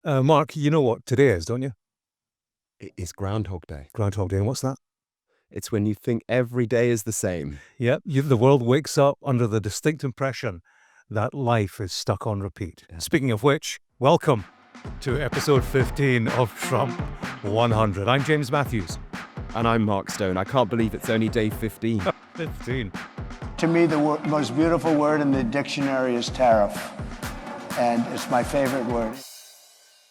Mark, you know what today is, don't you? It is Groundhog Day. Groundhog Day. And what's that? It's when you think every day is the same. Yep, the world wakes up under the distinct impression that life is stuck on repeat. Yeah. Speaking of which, welcome to episode 15 of Trump 100. I'm James Matthews. And I'm Mark Stone. I can't believe it's only day 15. 15. To me, the most beautiful word in the dictionary is tariff, and it's my favorite word.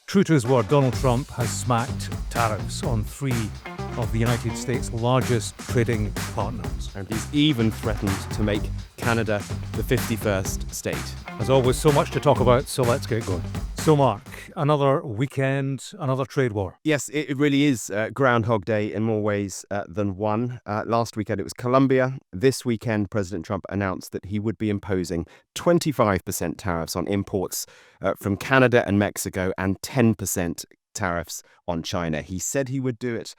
True to his word, Donald Trump has smacked tariffs on three of the United States' largest trading partners. And he's even threatened to make Canada the 51st state. As always, so much to talk about, so let's get going. So, Mark, another weekend, another trade war. Yes, it really is Groundhog Day in more ways than one. Last weekend it was Colombia. This weekend, President Trump announced that he would be imposing 25% tariffs on imports from Canada and Mexico and 10% tariffs on China. He said he would do it,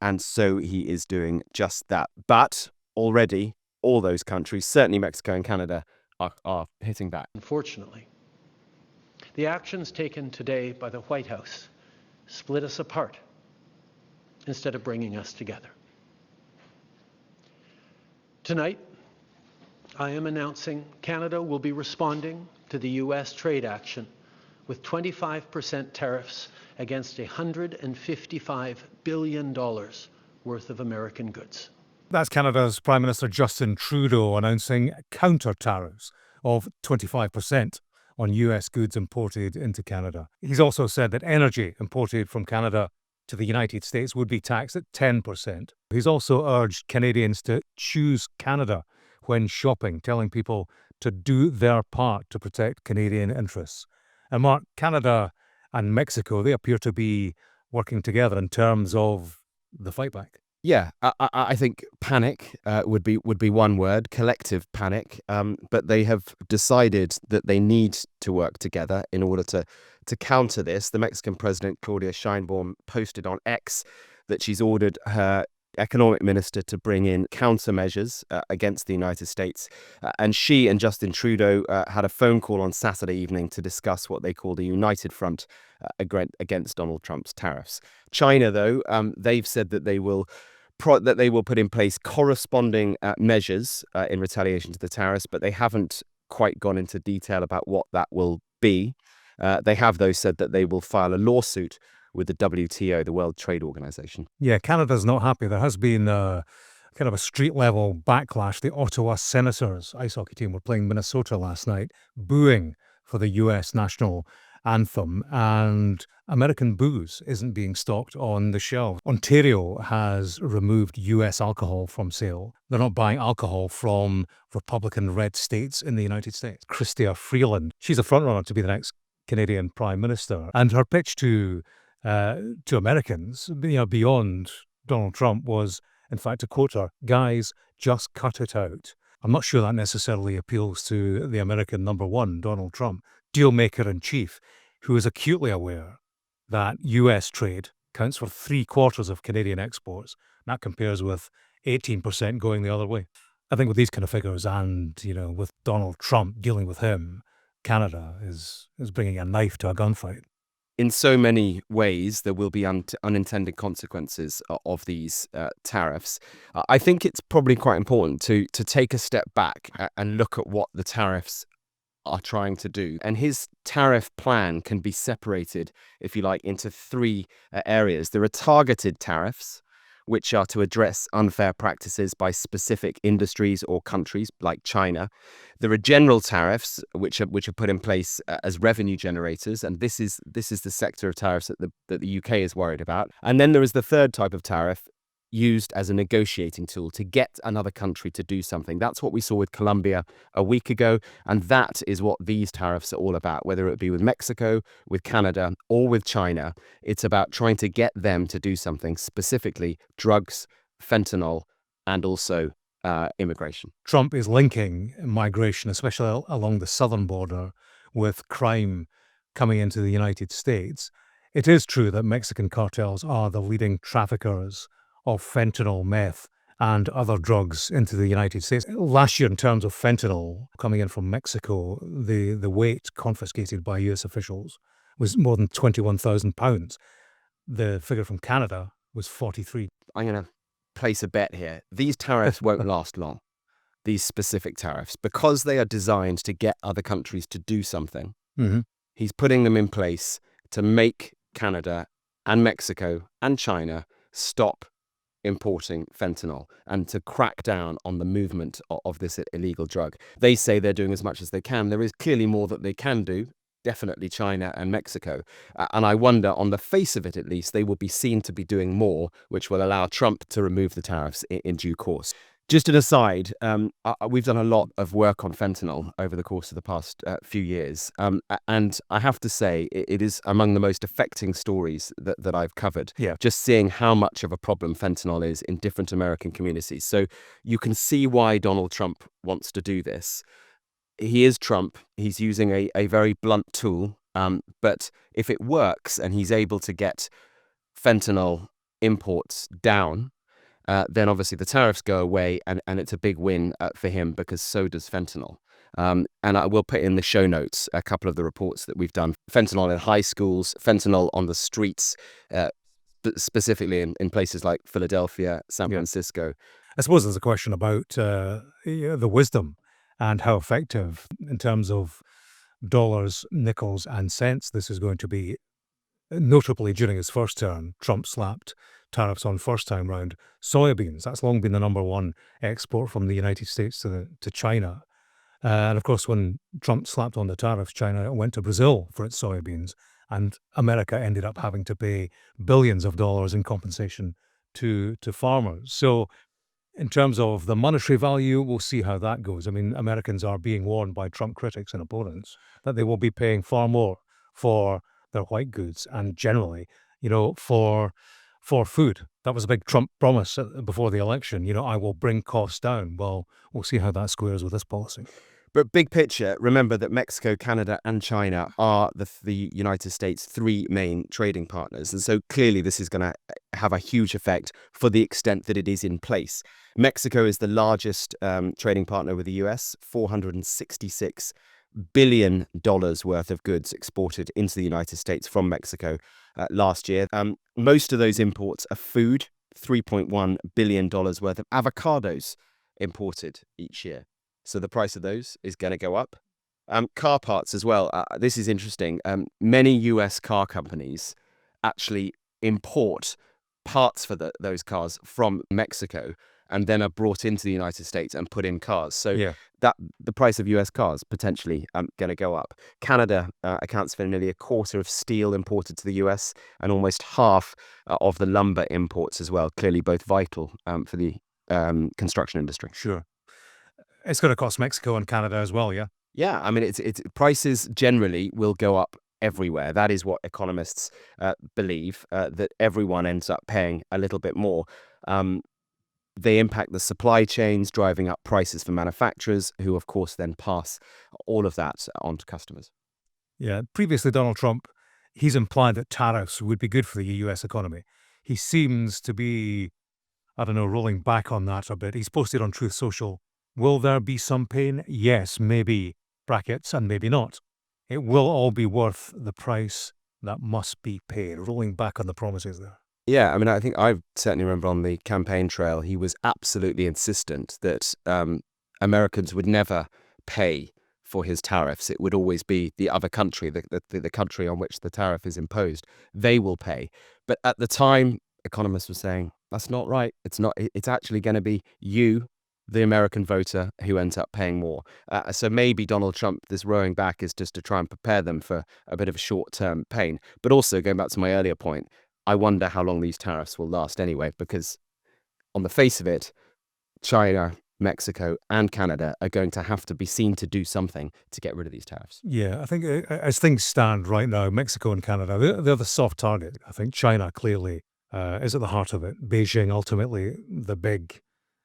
and so he is doing just that. But already, all those countries, certainly Mexico and Canada, are hitting back. Unfortunately, the actions taken today by the White House split us apart instead of bringing us together. Tonight, I am announcing Canada will be responding to the U.S. trade action with 25% tariffs against $155 billion worth of American goods. That's Canada's Prime Minister Justin Trudeau announcing counter tariffs of 25% on US goods imported into Canada. He's also said that energy imported from Canada to the United States would be taxed at 10%. He's also urged Canadians to choose Canada when shopping, telling people to do their part to protect Canadian interests. And Mark, Canada and Mexico, they appear to be working together in terms of the fight back. Yeah, I think panic would be one word, collective panic. But they have decided that they need to work together in order to counter this. The Mexican president, Claudia Sheinbaum, posted on X that she's ordered her economic minister to bring in countermeasures against the United States. And she and Justin Trudeau had a phone call on Saturday evening to discuss what they called a united front against Donald Trump's tariffs. China, though, they've said that they will put in place corresponding measures in retaliation to the tariffs, but they haven't quite gone into detail about what that will be. They have, though, said that they will file a lawsuit with the WTO, the World Trade Organization. Yeah, Canada's not happy. There has been kind of a street-level backlash. The Ottawa Senators ice hockey team were playing Minnesota last night, booing for the U.S. national anthem, and American booze isn't being stocked on the shelves. Ontario has removed U.S. alcohol from sale. They're not buying alcohol from Republican red states in the United States. Chrystia Freeland, she's a frontrunner to be the next Canadian Prime Minister, and her pitch to Americans, beyond Donald Trump was, in fact, to quote her, "Guys, just cut it out." I'm not sure that necessarily appeals to the American number one, Donald Trump, deal-maker-in-chief, who is acutely aware that US trade counts for 3/4 of Canadian exports. That compares with 18% going the other way. I think with these kind of figures and, with Donald Trump dealing with him, Canada is bringing a knife to a gunfight. In so many ways, there will be unintended consequences of these tariffs. I think it's probably quite important to take a step back and look at what the tariffs are trying to do. And his tariff plan can be separated, if you like, into three areas. There are targeted tariffs, which are to address unfair practices by specific industries or countries like China. There are general tariffs, which are put in place as revenue generators, and this is the sector of tariffs that the UK is worried about. And then there is the third type of tariff, used as a negotiating tool to get another country to do something. That's what we saw with Colombia a week ago, and that is what these tariffs are all about, whether it be with Mexico, with Canada, or with China. It's about trying to get them to do something, specifically drugs, fentanyl, and also immigration. Trump is linking migration, especially along the southern border, with crime coming into the United States. It is true that Mexican cartels are the leading traffickers of fentanyl, meth, and other drugs into the United States. Last year, in terms of fentanyl coming in from Mexico, the weight confiscated by US officials was more than £21,000. The figure from Canada was 43. I'm going to place a bet here. These tariffs won't last long, these specific tariffs, because they are designed to get other countries to do something. Mm-hmm. He's putting them in place to make Canada and Mexico and China stop importing fentanyl and to crack down on the movement of this illegal drug. They say they're doing as much as they can. There is clearly more that they can do, definitely China and Mexico. And I wonder, on the face of it at least, they will be seen to be doing more, which will allow Trump to remove the tariffs in due course. Just an aside, we've done a lot of work on fentanyl over the course of the past few years. And I have to say, it is among the most affecting stories that I've covered. Yeah. Just seeing how much of a problem fentanyl is in different American communities. So you can see why Donald Trump wants to do this. He is Trump. He's using a very blunt tool. But if it works and he's able to get fentanyl imports down, then obviously the tariffs go away, and it's a big win for him, because so does fentanyl. And I will put in the show notes a couple of the reports that we've done. Fentanyl in high schools, fentanyl on the streets, specifically in places like Philadelphia, San Francisco. I suppose there's a question about the wisdom and how effective in terms of dollars, nickels, and cents this is going to be. Notably, during his first term, Trump slapped tariffs on first time round soybeans. That's long been the number one export from the United States to China. And of course, when Trump slapped on the tariffs, China went to Brazil for its soybeans, and America ended up having to pay billions of dollars in compensation to farmers. So in terms of the monetary value, we'll see how that goes. I mean, Americans are being warned by Trump critics and opponents that they will be paying far more for their white goods and generally, for food. That was a big Trump promise before the election. I will bring costs down. Well, we'll see how that squares with this policy. But big picture, remember that Mexico, Canada, and China are the United States' three main trading partners. And so clearly this is going to have a huge effect for the extent that it is in place. Mexico is the largest trading partner with the US, $466 billion worth of goods exported into the United States from Mexico last year. Most of those imports are food, $3.1 billion worth of avocados imported each year. So the price of those is going to go up. Car parts as well. This is interesting. Many US car companies actually import parts for those cars from Mexico and then are brought into the United States and put in cars. So that the price of US cars potentially going to go up. Canada accounts for nearly a quarter of steel imported to the US and almost half of the lumber imports as well. Clearly both vital for the construction industry. Sure. It's going to cost Mexico and Canada as well, yeah? Yeah, I mean, it's prices generally will go up everywhere. That is what economists believe, that everyone ends up paying a little bit more. They impact the supply chains, driving up prices for manufacturers, who, of course, then pass all of that on to customers. Yeah, previously Donald Trump, he's implied that tariffs would be good for the US economy. He seems to be, rolling back on that a bit. He's posted on Truth Social, will there be some pain? Yes, maybe, brackets, and maybe not. It will all be worth the price that must be paid. Rolling back on the promises there. Yeah, I mean, I think I certainly remember on the campaign trail, he was absolutely insistent that Americans would never pay for his tariffs. It would always be the other country, the country on which the tariff is imposed. They will pay. But at the time, economists were saying, that's not right. It's not. It's actually going to be you, the American voter, who ends up paying more. So maybe Donald Trump, this rowing back is just to try and prepare them for a bit of a short-term pain. But also, going back to my earlier point, I wonder how long these tariffs will last anyway, because on the face of it, China, Mexico, and Canada are going to have to be seen to do something to get rid of these tariffs. Yeah, I think as things stand right now, Mexico and Canada, they're the soft target. I think China clearly is at the heart of it. Beijing, ultimately, the big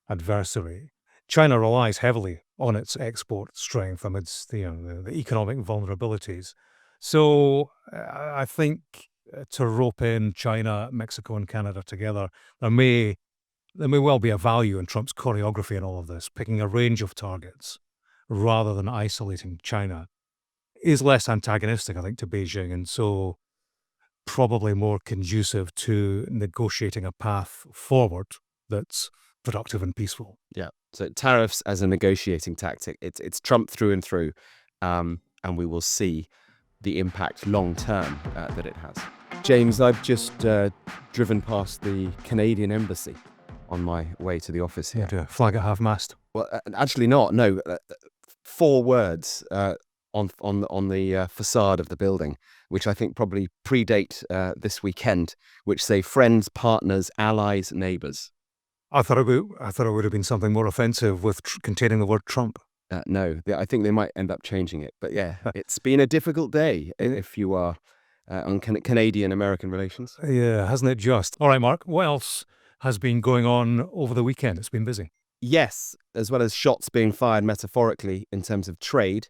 adversary. China relies heavily on its export strength amidst the economic vulnerabilities. So I think to rope in China, Mexico, and Canada together, there may well be a value in Trump's choreography in all of this, picking a range of targets rather than isolating China. is less antagonistic, I think, to Beijing, and so probably more conducive to negotiating a path forward that's productive and peaceful. Yeah. So tariffs as a negotiating tactic, it's Trump through and through, and we will see the impact long term that it has. James, I've just driven past the Canadian embassy on my way to the office here. To flag at half-mast. Well, actually not. No, 4 words on the facade of the building, which I think probably predate this weekend, which say friends, partners, allies, neighbours. I thought it would have been something more offensive with containing the word Trump. No, I think they might end up changing it. But yeah, it's been a difficult day if you are on Canadian-American relations. Yeah, hasn't it just? All right, Mark, what else has been going on over the weekend? It's been busy. Yes, as well as shots being fired metaphorically in terms of trade,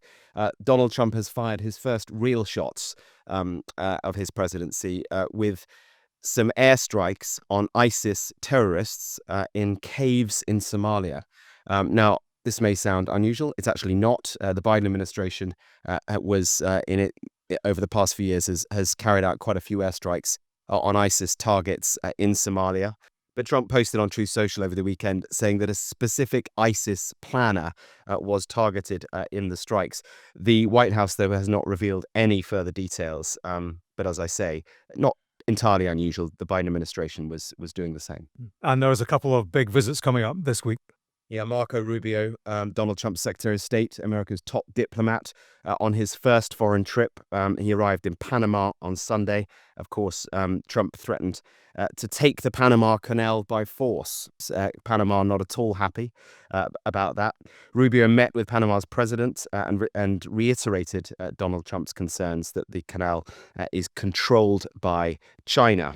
Donald Trump has fired his first real shots of his presidency with some airstrikes on ISIS terrorists in caves in Somalia. Now, this may sound unusual. It's actually not. The Biden administration was in it over the past few years, has carried out quite a few airstrikes on ISIS targets in Somalia. But Trump posted on Truth Social over the weekend saying that a specific ISIS planner was targeted in the strikes. The White House, though, has not revealed any further details. But as I say, not entirely unusual. The Biden administration was doing the same. And there's a couple of big visits coming up this week. Yeah, Marco Rubio, Donald Trump's Secretary of State, America's top diplomat, on his first foreign trip. He arrived in Panama on Sunday. Of course, Trump threatened to take the Panama Canal by force. Panama not at all happy about that. Rubio met with Panama's president and reiterated Donald Trump's concerns that the canal is controlled by China.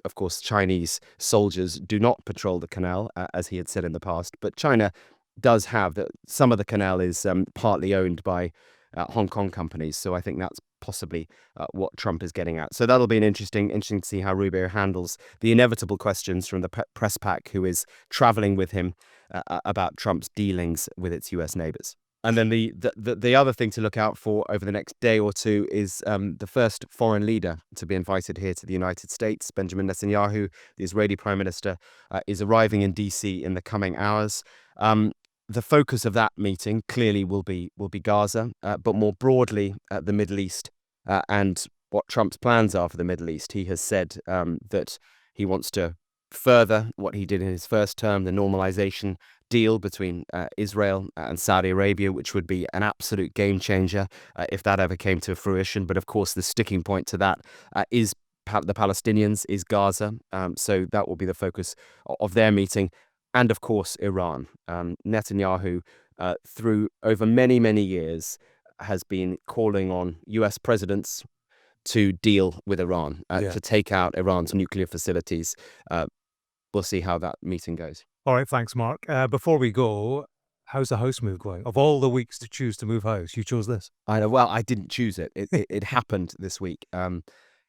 Of course, Chinese soldiers do not patrol the canal, as he had said in the past. But China does have that. Some of the canal is partly owned by Hong Kong companies. So I think that's possibly what Trump is getting at. So that'll be an interesting to see how Rubio handles the inevitable questions from the press pack who is traveling with him about Trump's dealings with its U.S. neighbors. And then the other thing to look out for over the next day or two is the first foreign leader to be invited here to the United States. Benjamin Netanyahu, the Israeli Prime Minister, is arriving in D.C. in the coming hours. The focus of that meeting clearly will be Gaza, but more broadly the Middle East and what Trump's plans are for the Middle East. He has said that he wants to further what he did in his first term, the normalization deal between Israel and Saudi Arabia, which would be an absolute game changer if that ever came to fruition. But of course, the sticking point to that is the Palestinians, is Gaza. So that will be the focus of their meeting. And of course, Iran. Netanyahu, through over many, many years, has been calling on US presidents to deal with Iran, to take out Iran's nuclear facilities. We'll see how that meeting goes. All right, thanks, Mark. Before we go, how's the house move going? Of all the weeks to choose to move house, you chose this. I know. Well, I didn't choose it. It happened this week.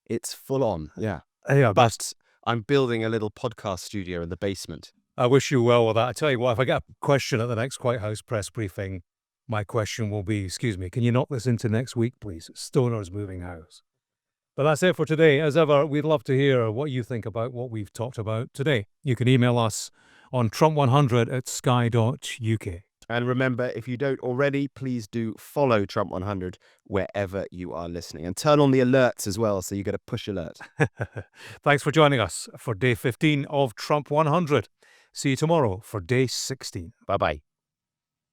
It's full on. Yeah. Yeah, But I'm building a little podcast studio in the basement. I wish you well with that. I tell you what, if I get a question at the next White House press briefing, my question will be, excuse me, can you knock this into next week, please? Stoner's moving house. But that's it for today. As ever, we'd love to hear what you think about what we've talked about today. You can email us on trump100@sky.uk. And remember, if you don't already, please do follow Trump 100 wherever you are listening. And turn on the alerts as well, so you get a push alert. Thanks for joining us for day 15 of Trump 100. See you tomorrow for day 16. Bye-bye.